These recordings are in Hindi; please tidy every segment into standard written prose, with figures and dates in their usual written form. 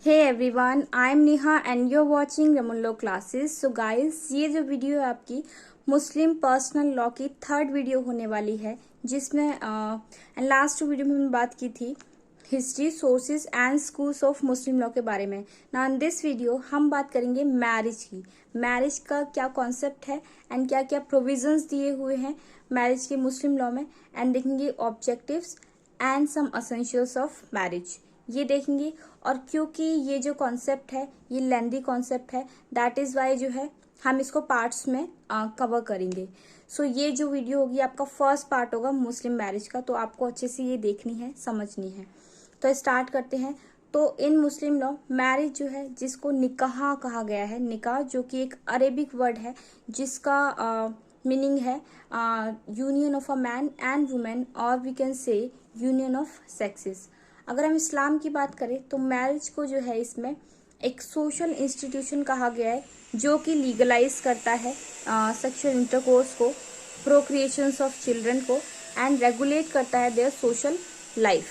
Hey everyone, I am Neha and you're watching Ramunlo classes. So guys, ये जो वीडियो है आपकी मुस्लिम पर्सनल लॉ की थर्ड वीडियो होने वाली है, जिसमें लास्ट वीडियो में हमने बात की थी history, sources and schools of Muslim law के बारे में। नाउ इन दिस वीडियो हम बात करेंगे मैरिज की। मैरिज का क्या कॉन्सेप्ट है एंड क्या क्या प्रोविजंस दिए हुए हैं मैरिज के मुस्लिम लॉ में, एंड देखेंगे objectives and some essentials of marriage, ये देखेंगे। और क्योंकि ये जो कॉन्सेप्ट है ये लेंदी कॉन्सेप्ट है, दैट इज़ वाई जो है हम इसको पार्ट्स में कवर करेंगे। सो ये जो वीडियो होगी आपका फर्स्ट पार्ट होगा मुस्लिम मैरिज का, तो आपको अच्छे से ये देखनी है, समझनी है। तो स्टार्ट करते हैं। तो इन मुस्लिम लॉ मैरिज जो है, जिसको निकाह कहा गया है, निकाह जो कि एक अरेबिक वर्ड है जिसका मीनिंग है union of a man and women, और we can say union of sexes. अगर हम इस्लाम की बात करें तो मैरिज को जो है इसमें एक सोशल इंस्टीट्यूशन कहा गया है जो कि लीगलाइज करता है सेक्सुअल इंटरकोर्स को, प्रोक्रिएशंस ऑफ चिल्ड्रन को, एंड रेगुलेट करता है देयर सोशल लाइफ।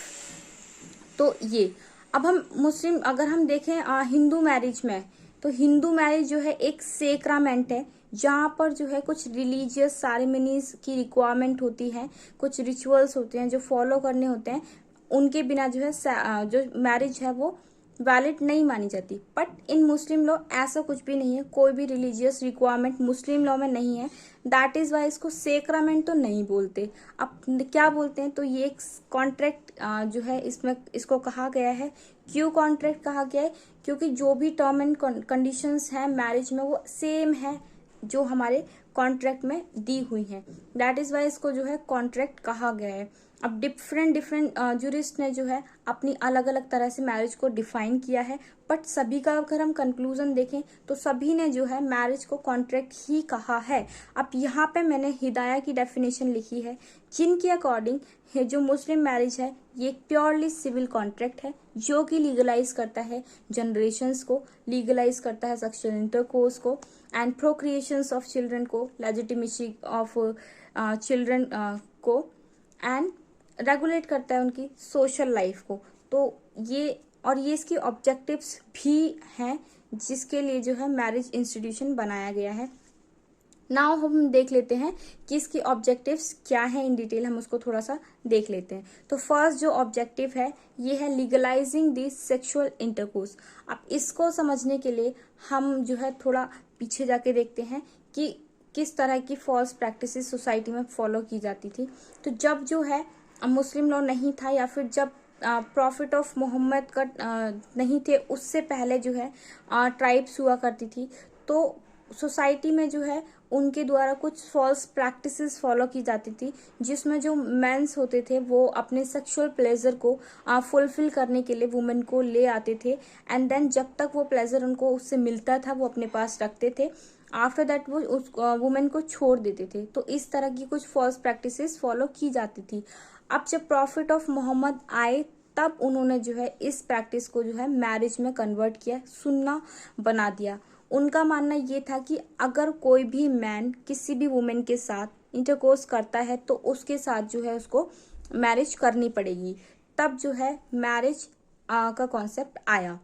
तो ये अब हम मुस्लिम अगर हम देखें हिंदू मैरिज में, तो हिंदू मैरिज जो है एक सेक्रामेंट है जहाँ पर जो है कुछ रिलीजियस सेरेमनीज की रिक्वायरमेंट होती है, कुछ रिचुअल्स होते हैं जो फॉलो करने होते हैं, उनके बिना जो है जो मैरिज है वो वैलिड नहीं मानी जाती। बट इन मुस्लिम लॉ ऐसा कुछ भी नहीं है, कोई भी रिलीजियस रिक्वायरमेंट मुस्लिम लॉ में नहीं है। दैट इज वाई इसको सेक्रामेंट तो नहीं बोलते। अब क्या बोलते हैं, तो ये एक कॉन्ट्रैक्ट जो है इसमें इसको कहा गया है। क्यों कॉन्ट्रैक्ट कहा गया है? क्योंकि जो भी टर्म एंड कंडीशंस हैं मैरिज में वो सेम है जो हमारे कॉन्ट्रैक्ट में दी हुई हैं। दैट इज वाई इसको जो है कॉन्ट्रैक्ट कहा गया है। अब डिफरेंट जूरिस्ट ने जो है अपनी अलग अलग तरह से मैरिज को डिफाइन किया है, बट सभी का अगर हम कंक्लूजन देखें तो सभी ने जो है मैरिज को कॉन्ट्रैक्ट ही कहा है। अब यहाँ पे मैंने हिदाया की डेफिनेशन लिखी है, जिनके अकॉर्डिंग जो मुस्लिम मैरिज है ये एक प्योरली सिविल कॉन्ट्रैक्ट है जो कि लीगलाइज करता है जनरेशंस को, लीगलाइज करता है सेक्सुअल इंटरकोर्स को एंड प्रोक्रिएशंस ऑफ चिल्ड्रन को, लेजिटिमेसी ऑफ चिल्ड्रन को, एंड रेगुलेट करता है उनकी सोशल लाइफ को। तो ये इसकी ऑब्जेक्टिव्स भी हैं जिसके लिए जो है मैरिज इंस्टीट्यूशन बनाया गया है। नाउ हम देख लेते हैं कि इसकी ऑब्जेक्टिव्स क्या है, इन डिटेल हम उसको थोड़ा सा देख लेते हैं। तो फर्स्ट जो ऑब्जेक्टिव है ये है लीगलाइजिंग द सेक्सुअल इंटरकोर्स। अब इसको समझने के लिए हम जो है थोड़ा पीछे जाके देखते हैं कि किस तरह की फॉल्स प्रैक्टिसेस सोसाइटी में फॉलो की जाती थी। तो जब जो है मुस्लिम लॉ नहीं था, या फिर जब प्रॉफिट ऑफ मोहम्मद का नहीं थे, उससे पहले जो है ट्राइब्स हुआ करती थी, तो सोसाइटी में जो है उनके द्वारा कुछ फॉल्स प्रैक्टिसेस फॉलो की जाती थी, जिसमें जो मेंस होते थे वो अपने सेक्सुअल प्लेजर को फुलफिल करने के लिए वुमेन को ले आते थे, एंड देन जब तक वो प्लेजर उनको उससे मिलता था वो अपने पास रखते थे, आफ्टर दैट वो उस वुमेन को छोड़ देते थे। तो इस तरह की कुछ फॉल्स प्रैक्टिसेस फॉलो की जाती थी। अब जब प्रॉफिट ऑफ मोहम्मद आए तब उन्होंने जो है इस प्रैक्टिस को जो है मैरिज में कन्वर्ट किया, सुन्ना बना दिया। उनका मानना ये था कि अगर कोई भी मैन किसी भी वुमेन के साथ इंटरकोर्स करता है तो उसके साथ जो है उसको मैरिज करनी पड़ेगी। तब जो है मैरिज का कॉन्सेप्ट आया।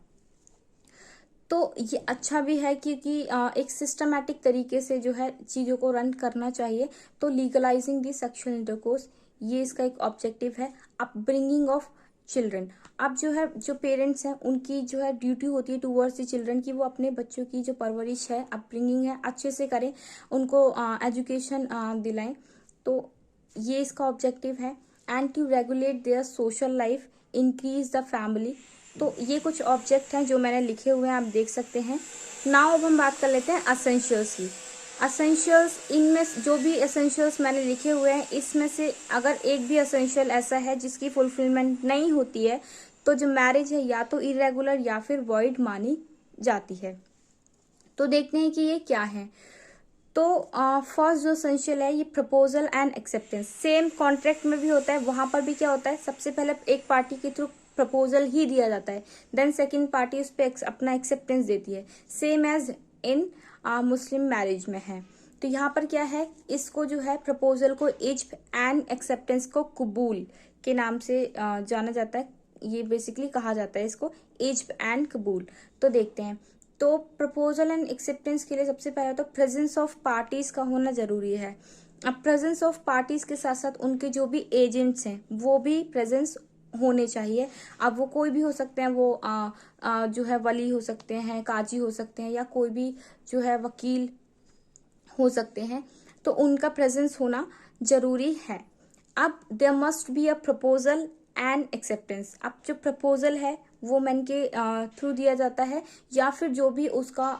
तो ये अच्छा भी है क्योंकि एक सिस्टमैटिक तरीके से जो है चीज़ों को रन करना चाहिए। तो लीगलाइजिंग दी सेक्सुअल इंटरकोर्स, ये इसका एक ऑब्जेक्टिव है। अपब्रिंगिंग ऑफ चिल्ड्रन, अब जो है जो पेरेंट्स हैं उनकी जो है ड्यूटी होती है टूवर्ड्स द चिल्ड्रन की वो अपने बच्चों की जो परवरिश है, अपब्रिंगिंग है, अच्छे से करें, उनको एजुकेशन दिलाएं। तो ये इसका ऑब्जेक्टिव है। And to regulate their social life, increase the family. तो ये कुछ ऑब्जेक्ट हैं जो मैंने लिखे हुए हैं, आप देख सकते हैं। नाउ अब हम बात कर लेते हैं असेंशियल्स की। असेंशियल्स, इनमें जो भी एसेंशियल्स मैंने लिखे हुए हैं इसमें से अगर एक भी एसेंशियल ऐसा है जिसकी फुलफिलमेंट नहीं होती है तो जो मैरिज है या तो इरेगुलर या फिर वॉइड मानी जाती है। तो देखते हैं कि ये क्या है। तो फर्स्ट जो एसेंशियल है ये proposal and acceptance, same contract में भी होता है। वहां पर भी क्या होता है, सबसे पहले एक पार्टी के थ्रू प्रपोजल ही दिया जाता है, देन सेकंड पार्टी उस पर अपना एक्सेप्टेंस देती है, same as in Muslim marriage में है। तो यहाँ पर क्या है, इसको जो है प्रपोजल को इज्ब एंड एक्सेप्टेंस को कबूल के नाम से जाना जाता है। ये बेसिकली कहा जाता है इसको इज्ब एंड कबूल। तो देखते हैं। तो प्रपोजल एंड एक्सेप्टेंस के लिए सबसे पहले तो प्रेजेंस ऑफ पार्टीज का होना जरूरी है। अब प्रेजेंस ऑफ पार्टीज के साथ साथ उनके जो भी एजेंट्स हैं वो भी प्रेजेंस होने चाहिए। अब वो कोई भी हो सकते हैं, वो जो है वली हो सकते हैं, काजी हो सकते हैं, या कोई भी जो है वकील हो सकते हैं, तो उनका प्रेजेंस होना जरूरी है। अब there must be a proposal and acceptance. अब जो प्रपोजल है वो मैन के थ्रू दिया जाता है, या फिर जो भी उसका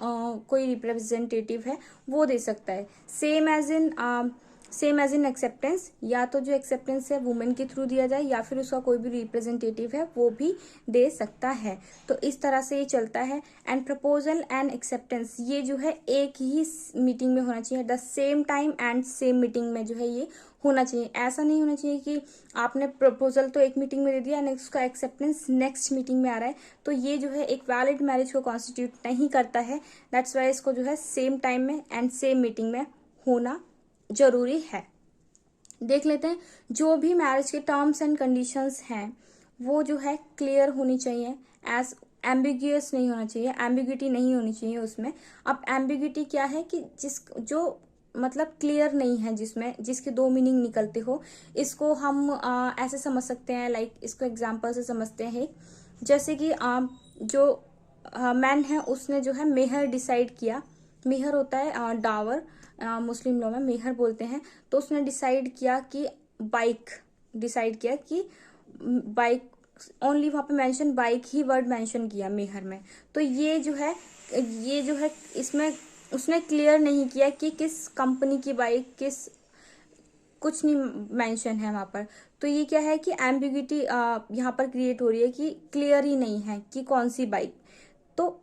कोई रिप्रेजेंटेटिव है वो दे सकता है। सेम एज इन एक्सेप्टेंस, या तो जो एक्सेप्टेंस है वुमेन के थ्रू दिया जाए, या फिर उसका कोई भी रिप्रेजेंटेटिव है वो भी दे सकता है। तो इस तरह से ये चलता है। एंड प्रपोजल एंड एक्सेप्टेंस ये जो है एक ही मीटिंग में होना चाहिए, the same time and same meeting में जो है ये होना चाहिए। ऐसा नहीं होना चाहिए कि आपने प्रपोजल तो एक मीटिंग में दे दिया एंड उसका एक्सेप्टेंस नेक्स्ट मीटिंग में आ रहा है, तो ये जो है एक वैलिड मैरिज को कॉन्स्टिट्यूट नहीं करता है। दैट्स वाई इसको जो है सेम टाइम में एंड सेम मीटिंग में होना जरूरी है। देख लेते हैं। जो भी मैरिज के टर्म्स एंड कंडीशंस हैं वो जो है क्लियर होनी चाहिए, एज एम्बिग्यूअस नहीं होना चाहिए, एम्बिग्यूटी नहीं होनी चाहिए उसमें। अब एम्बिग्यूटी क्या है कि जो मतलब क्लियर नहीं है, जिसके दो मीनिंग निकलते हो, इसको हम ऐसे समझ सकते हैं, लाइक इसको एग्जाम्पल से समझते हैं। जैसे कि जो मैन है उसने जो है मेहर डिसाइड किया। मेहर होता है डावर, मुस्लिम लॉ में मेहर बोलते हैं। तो उसने डिसाइड किया कि बाइक ओनली, वहां पे मेंशन बाइक ही वर्ड मेंशन किया मेहर में। तो ये जो है इसमें उसने क्लियर नहीं किया कि किस कंपनी की बाइक, कुछ नहीं मेंशन है वहां पर। तो ये क्या है कि एम्बिग्यूटी यहाँ पर क्रिएट हो रही है कि क्लियर ही नहीं है कि कौन सी बाइक। तो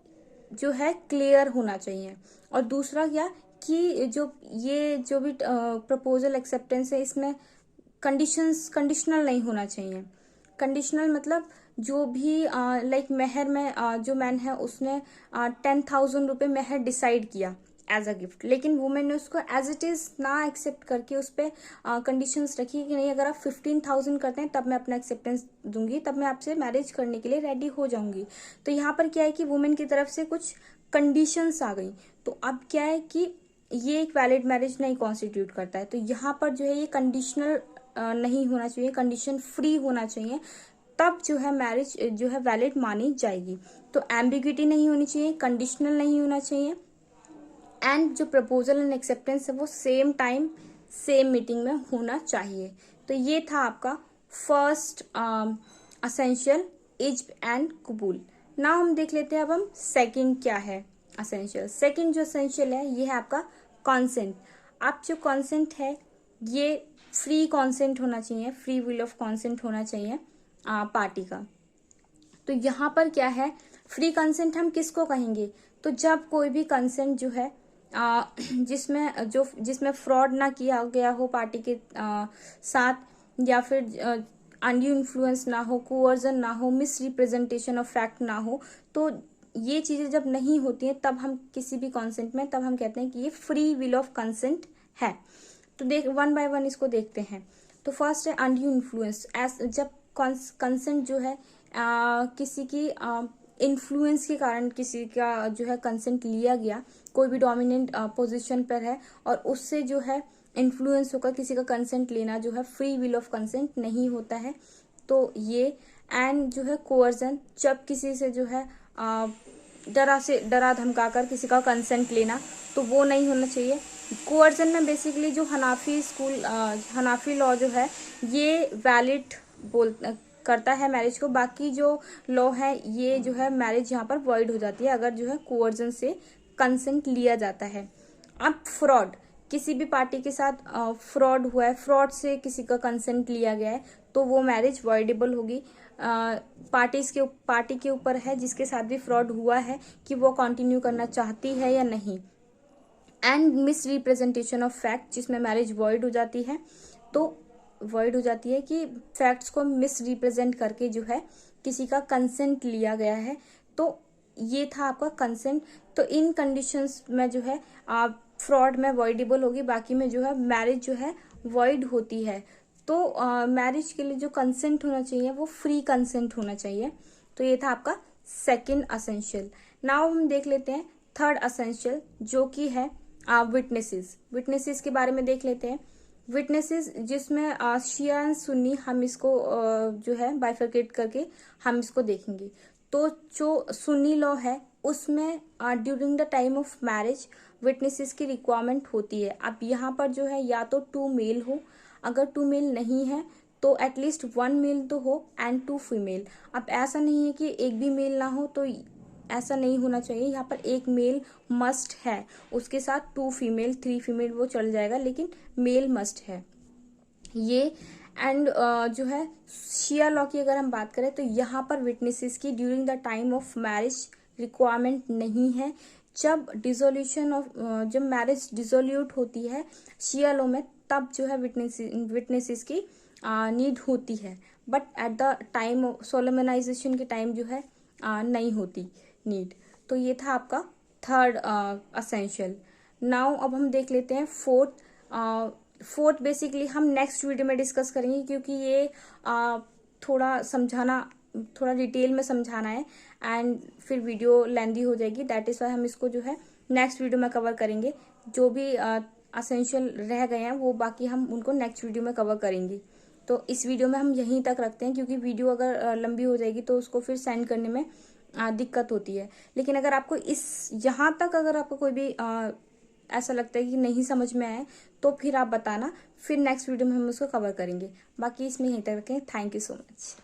जो है क्लियर होना चाहिए। और दूसरा क्या कि जो भी प्रपोजल एक्सेप्टेंस है इसमें कंडीशनल नहीं होना चाहिए। कंडीशनल मतलब जो भी लाइक मेहर में जो मैन है उसने 10,000 रुपये मेहर डिसाइड किया एज अ गिफ्ट, लेकिन वुमेन ने उसको एज इट इज ना एक्सेप्ट करके उस पर कंडीशंस रखी कि नहीं, अगर आप 15,000 करते हैं तब मैं अपना एक्सेप्टेंस दूंगी, तब मैं आपसे मैरिज करने के लिए रेडी हो जाऊंगी। तो यहाँ पर क्या है कि वुमेन की तरफ से कुछ कंडीशंस आ गई। तो अब क्या है कि ये एक वैलिड मैरिज नहीं कॉन्स्टिट्यूट करता है। तो यहाँ पर जो है ये कंडीशनल नहीं होना चाहिए, कंडीशन फ्री होना चाहिए, तब जो है मैरिज जो है वैलिड मानी जाएगी। तो एम्बिग्यूटी नहीं होनी चाहिए, कंडीशनल नहीं होना चाहिए, एंड जो प्रपोजल एंड एक्सेप्टेंस है वो सेम टाइम सेम मीटिंग में होना चाहिए। तो ये था आपका फर्स्ट असेंशियल, इज्ब एंड कबूल। ना हम देख लेते हैं अब हम सेकंड क्या है असेंशियल। सेकंड जो असेंशियल है ये है आपका कॉन्सेंट। आप जो कॉन्सेंट है ये फ्री कॉन्सेंट होना चाहिए, फ्री विल ऑफ कॉन्सेंट होना चाहिए पार्टी का। तो यहाँ पर क्या है, फ्री कंसेंट हम किसको कहेंगे? तो जब कोई भी कंसेंट जो है जिसमें फ्रॉड ना किया गया हो पार्टी के साथ, या फिर अनड्यू इन्फ्लुएंस ना हो, कोअर्जन ना हो, मिस रिप्रेजेंटेशन ऑफ फैक्ट ना हो, तो ये चीजें जब नहीं होती हैं तब हम किसी भी कॉन्सेंट में तब हम कहते हैं कि ये फ्री विल ऑफ कंसेंट है। तो देख वन बाय वन इसको देखते हैं। तो फर्स्ट है अनड्यू इन्फ्लुएंस। जब कंसेंट जो है किसी की इन्फ्लुएंस के कारण किसी का जो है कंसेंट लिया गया, कोई भी डोमिनेंट पोजीशन पर है और उससे जो है इन्फ्लुएंस होकर किसी का कंसेंट लेना जो है फ्री विल ऑफ कंसेंट नहीं होता है। तो ये एंड जो है कोअर्जन, जब किसी से जो है डरा धमका कर किसी का कंसेंट लेना, तो वो नहीं होना चाहिए। कोअर्जन में बेसिकली जो हनाफी लॉ जो है ये वैलिड करता है मैरिज को। बाकी जो लॉ है ये जो है मैरिज यहाँ पर वॉइड हो जाती है अगर जो है कोअर्जन से कंसेंट लिया जाता है। अब फ्रॉड, किसी भी पार्टी के साथ फ्रॉड हुआ है, फ्रॉड से किसी का कंसेंट लिया गया है, तो वो मैरिज वॉइडेबल होगी। पार्टी के ऊपर है जिसके साथ भी फ्रॉड हुआ है कि वो कंटिन्यू करना चाहती है या नहीं। And miss representation of fact, जिसमें मैरिज वॉइड हो जाती है। तो वॉइड हो जाती है कि फैक्ट्स को मिस रिप्रेजेंट करके जो है किसी का कंसेंट लिया गया है। तो ये था आपका कंसेंट। तो इन कंडीशंस में जो है आप फ्रॉड में वॉइडेबल होगी, बाकी में जो है मैरिज जो है वॉइड होती है। तो मैरिज के लिए जो कंसेंट होना चाहिए वो फ्री कंसेंट होना चाहिए। तो ये था आपका सेकंड असेंशियल। नाउ हम देख लेते हैं थर्ड असेंशियल, जो कि है विटनेसेस। विटनेसेस के बारे में देख लेते हैं। विटनेसेस जिसमें शिया एंड सुन्नी, हम इसको जो है बाइफरकेट करके हम इसको देखेंगे। तो जो सुन्नी लॉ है उसमें during the time of marriage witnesses की रिक्वायरमेंट होती है। अब यहाँ पर जो है या तो 2 मेल हो, अगर 2 मेल नहीं है तो एटलीस्ट 1 मेल तो हो एंड 2 फीमेल। अब ऐसा नहीं है कि एक भी मेल ना हो, तो ऐसा नहीं होना चाहिए। यहाँ पर एक मेल मस्ट है, उसके साथ 2 फीमेल 3 फीमेल वो चल जाएगा, लेकिन मेल मस्ट है ये। एंड जो है शिया लॉ की अगर हम बात करें तो यहाँ पर विटनेसेस की during the time of marriage requirement नहीं है। जब डिसोल्यूशन ऑफ जब मैरिज डिसोल्यूट होती है शिया लॉ में, तब जो है विटनेसेस की नीड होती है, but at the time of solemnisation के टाइम जो है नहीं होती नीड। तो ये था आपका थर्ड असेंशियल। नाउ अब हम देख लेते हैं फोर्थ बेसिकली हम नेक्स्ट वीडियो में डिस्कस करेंगे, क्योंकि ये थोड़ा समझाना, थोड़ा डिटेल में समझाना है एंड फिर वीडियो लेंदी हो जाएगी। दैट इज वाई हम इसको जो है नेक्स्ट वीडियो में कवर करेंगे। जो भी असेंशियल रह गए हैं वो बाकी हम उनको नेक्स्ट वीडियो में कवर करेंगे। तो इस वीडियो में हम यहीं तक रखते हैं, क्योंकि वीडियो अगर लंबी हो जाएगी तो उसको फिर सेंड करने में दिक्कत होती है। लेकिन अगर आपको यहाँ तक अगर आपको कोई भी ऐसा लगता है कि नहीं समझ में आए तो फिर आप बताना, फिर नेक्स्ट वीडियो में हम उसको कवर करेंगे। बाकी इसमें यहीं तक रखें। Thank you so much.